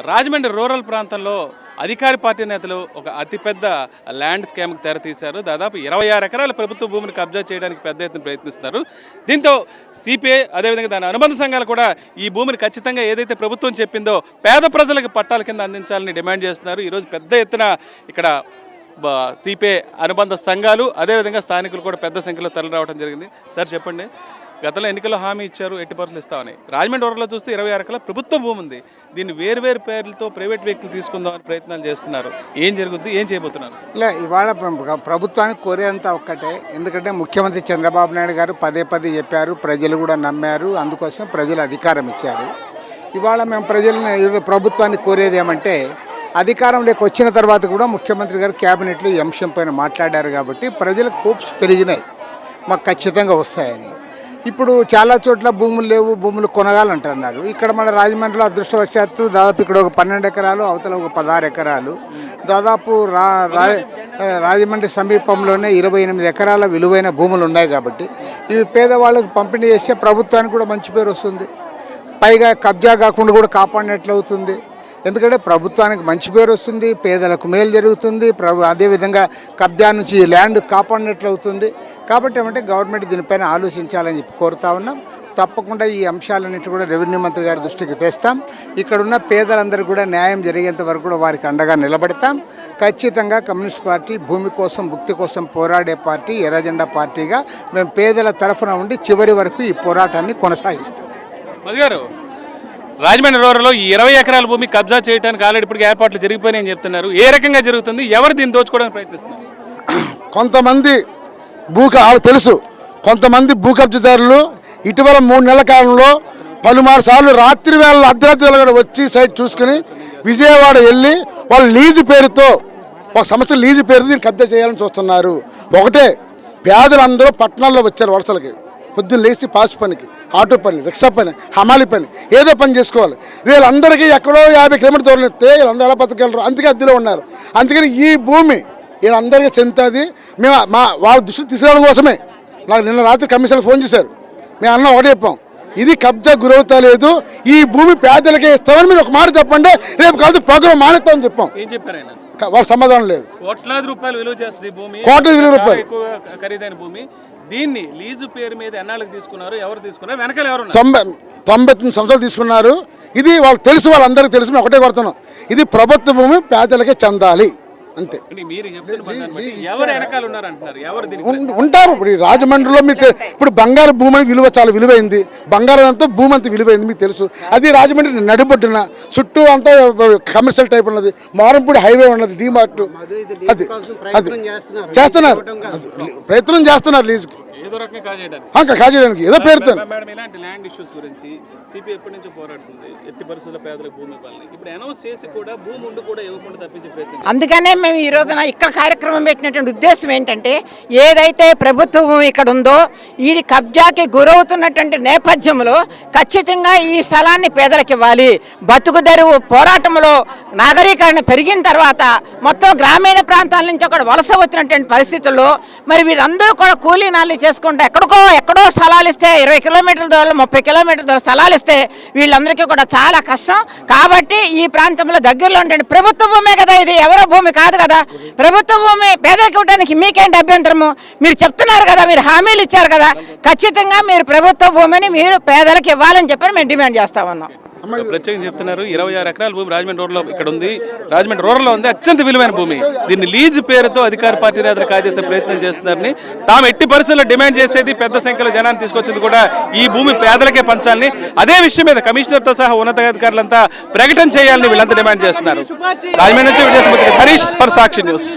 Rajahmundry rural ప్రాంతంలో అధికార party నేతలు ఒక అతిపెద్ద ల్యాండ్ స్కామ్కి తెరతీశారు. దాదాపు 26 ఎకరాల ప్రభుత్వ భూమిని కబ్జా చేయడానికి పెద్ద ఎత్తున ప్రయత్నిస్తున్నారు. దీంతో సిపిఐ అదేవిధంగా దాని అనుబంధ సంఘాలు కూడా ఈ భూమిని ఖచ్చితంగా ఏదైతే ప్రభుత్వం చెప్పిందో పేద ప్రజలకు పట్టాల కింద అందించాలని డిమాండ్ చేస్తున్నారు. ఈరోజు పెద్ద ఎత్తున ఇక్కడ సిపిఐ అనుబంధ సంఘాలు అదేవిధంగా స్థానికులు కూడా పెద్ద సంఖ్యలో తరలి రావడం జరిగింది. సార్ చెప్పండి, గతంలో ఎన్నికల్లో హామీ ఇచ్చారు 80% ఇస్తామని. రాజమండ్రి రూరల్లో చూస్తే 26 ఎకరాల ప్రభుత్వ భూమి ఉంది. దీన్ని వేరు పేర్లతో ప్రైవేట్ వ్యక్తులు తీసుకుందామని ప్రయత్నాలు చేస్తున్నారు. ఏం జరుగుద్ది, ఏం చేయబోతున్నారు? ఇలా ఇవాళ ప్రభుత్వానికి కోరేంత ఒక్కటే. ఎందుకంటే ముఖ్యమంత్రి చంద్రబాబు నాయుడు గారు పదే చెప్పారు, ప్రజలు కూడా నమ్మారు, అందుకోసం ప్రజలు అధికారం ఇచ్చారు. ఇవాళ మేము ప్రభుత్వాన్ని కోరేది ఏమంటే, అధికారంలోకి వచ్చిన తర్వాత కూడా ముఖ్యమంత్రి గారు క్యాబినెట్లో ఈ అంశం పైన మాట్లాడారు కాబట్టి ప్రజలకు హోప్స్ పెరిగినాయి, మాకు ఖచ్చితంగా వస్తాయని. ఇప్పుడు చాలా చోట్ల భూములు లేవు, భూములు కొనగాలంటున్నారు. ఇక్కడ మన రాజమండ్రిలో అదృష్టవశాత్తు దాదాపు ఇక్కడ ఒక 12 ఎకరాలు, అవతల ఒక 16 ఎకరాలు, దాదాపు రాజమండ్రి సమీపంలోనే 28 ఎకరాల విలువైన భూములు ఉన్నాయి. కాబట్టి ఇవి పేదవాళ్ళకు పంపిణీ చేస్తే ప్రభుత్వానికి కూడా మంచి పేరు వస్తుంది, పైగా కబ్జా కాకుండా కూడా కాపాడినట్లు అవుతుంది. ఎందుకంటే ప్రభుత్వానికి మంచి పేరు వస్తుంది, పేదలకు మేలు జరుగుతుంది, అదేవిధంగా కబ్జా నుంచి ల్యాండ్ కాపాడినట్లు అవుతుంది. కాబట్టి ఏమంటే గవర్నమెంట్ దీనిపైన ఆలోచించాలని చెప్పి కోరుతా ఉన్నాం. తప్పకుండా ఈ అంశాలన్నింటి కూడా రెవెన్యూ మంత్రి గారి దృష్టికి తెస్తాం. ఇక్కడున్న పేదలందరికీ కూడా న్యాయం జరిగేంత వరకు కూడా వారికి అండగా నిలబడతాం. ఖచ్చితంగా కమ్యూనిస్ట్ పార్టీ భూమి కోసం, భుక్తి కోసం పోరాడే పార్టీ, ఎర్రజెండా పార్టీగా మేము పేదల తరఫున ఉండి చివరి వరకు ఈ పోరాటాన్ని కొనసాగిస్తాం. మధుగారు, రాజమండ్రి రూరల్లో ఈ 20 ఎకరాల భూమి కబ్జా చేయడానికి ఆల్రెడీ ఇప్పటికి ఏర్పాట్లు జరిగిపోయినాయని చెప్తున్నారు. ఏ రకంగా జరుగుతుంది, ఎవరు దీన్ని దోచుకోవడానికి ప్రయత్నిస్తున్నారు? కొంతమంది తెలుసు, కొంతమంది భూ కబ్జాదారులు ఇటీవల 3 నెలల కాలంలో పలుమారు సార్లు రాత్రి వేళ అర్ధరాత్రి వేళ కూడా వచ్చి సైట్ చూసుకుని విజయవాడ వెళ్ళి వాళ్ళు లీజు పేరుతో, ఒక సంవత్సరం లీజు పేరుతో దీన్ని కబ్జా చేయాలని చూస్తున్నారు. ఒకటే, పేదలందరూ పట్టణాల్లో వచ్చారు వలసలకి. పొద్దున్న లేచి పాసు పనికి, ఆటో పని, రిక్షా పని, హమాలి పని, ఏదో పని చేసుకోవాలి. వీళ్ళందరికీ ఎక్కడో 50 కిలోమీటర్ దూరం ఇస్తే వీళ్ళందరూ ఎలా బతకగలరు? అందుకే అద్దెలో ఉన్నారు. అందుకని ఈ భూమి వీళ్ళందరికీ చెందుతుంది. మేము వాళ్ళ దృష్టికి తీసుకురావడం కోసమే నాకు నిన్న రాత్రి కమిషనర్ ఫోన్ చేశారు. మేము అన్న ఒకటే చెప్పాం, ఇది కబ్జా గురవుతా లేదు, ఈ భూమి పేదలకే ఇస్తామని మీరు ఒక మాట చెప్పండి, రేపు కాదు ప్రోగ్రాం మానేస్తామని చెప్పాం. ఏం చెప్పారు ఆయన? వాళ్ళ సమాధానం లేదు. కోట్లాది రూపాయలు విలువ చేస్తుంది భూమి, కోట్ల విలువ రూపాయలు ఖరీదైన భూమి. దీన్ని లీజు పేరు మీద ఎన్నాళ్ళకి తీసుకున్నారు, ఎవరు తీసుకున్నారు, వెనకాల ఎవరు? 99 సంవత్సరాలు తీసుకున్నారు. ఇది వాళ్ళకి తెలుసు, వాళ్ళందరికీ తెలుసు. మేము ఒకటే కొడుతున్నాం, ఇది ప్రభుత్వ భూమి పేదలకే చెందాలి అంతే. ఉంటారు. ఇప్పుడు రాజమండ్రిలో మీకు ఇప్పుడు బంగారు భూమి విలువ చాలా విలువైంది, బంగారం అంతా భూమి అంతా విలువైంది మీకు తెలుసు. అది రాజమండ్రి నడిబొడ్డున చుట్టూ అంతా కమర్షియల్ టైప్ ఉన్నది, మారంపూడి హైవే ఉన్నది, డిమార్ట్. అది చేస్తున్నారు, ప్రయత్నం చేస్తున్నారు లీజుకి కాజేయడానికి ఏదో పేరుతో. అందుకనే మేము ఈ రోజున ఇక్కడ కార్యక్రమం పెట్టినటువంటి ఉద్దేశం ఏంటంటే, ఏదైతే ప్రభుత్వ భూమి ఇక్కడ ఉందో ఇది కబ్జాకి గురవుతున్నటువంటి నేపథ్యంలో ఖచ్చితంగా ఈ స్థలాన్ని పేదలకు ఇవ్వాలి. బతుకు తెరువు పోరాటంలో నాగరీకరణ పెరిగిన తర్వాత మొత్తం గ్రామీణ ప్రాంతాల నుంచి అక్కడ వలస వచ్చినటువంటి పరిస్థితుల్లో మరి వీరందరూ కూడా కూలీ నాలి చేసుకుంటే ఎక్కడో స్థలాలు ఇస్తే 20 కిలోమీటర్ల దూరం, 30 కిలోమీటర్ల దూరం స్థలాలు ఇస్తే వీళ్ళందరికీ కూడా చాలా కష్టం. కాబట్టి ఈ ప్రాంతంలో దగ్గరలో ఉండే ప్రభుత్వ భూమే కదా, ఇది ఎవరో భూమి కాదు కదా, ప్రభుత్వ భూమి పేదలకు ఇవ్వడానికి మీకేంటి అభ్యంతరము? మీరు చెప్తున్నారు కదా, మీరు హామీలు ఇచ్చారు కదా, ఖచ్చితంగా మీరు ప్రభుత్వ భూమిని మీరు పేదలకు ఇవ్వాలని చెప్పి మేము డిమాండ్ చేస్తా ఉన్నాం. ప్రత్యేకంగా చెప్తున్నారు, 26 ఎకరాల భూమి రాజమండ్రి రూరల్లో ఇక్కడ ఉంది, రాజమండ్రి రూరల్లో ఉంది, అత్యంత విలువైన భూమి. దీన్ని లీజు పేరుతో అధికార పార్టీ నేతలు కాజేసే ప్రయత్నం చేస్తున్నారని, తాము ఎట్టి పరిస్థితుల్లో డిమాండ్ చేసేది పెద్ద సంఖ్యలో జనాన్ని తీసుకొచ్చింది కూడా ఈ భూమి పేదలకే పంచాలని, అదే విషయం మీద కమిషనర్తో సహా ఉన్నతాధికారులంతా ప్రకటన చేయాలని వీళ్ళంతా డిమాండ్ చేస్తున్నారు. రాజమండ్రి నుంచి విజయసుమతి, హరీష్ ఫర్ సాక్షి న్యూస్.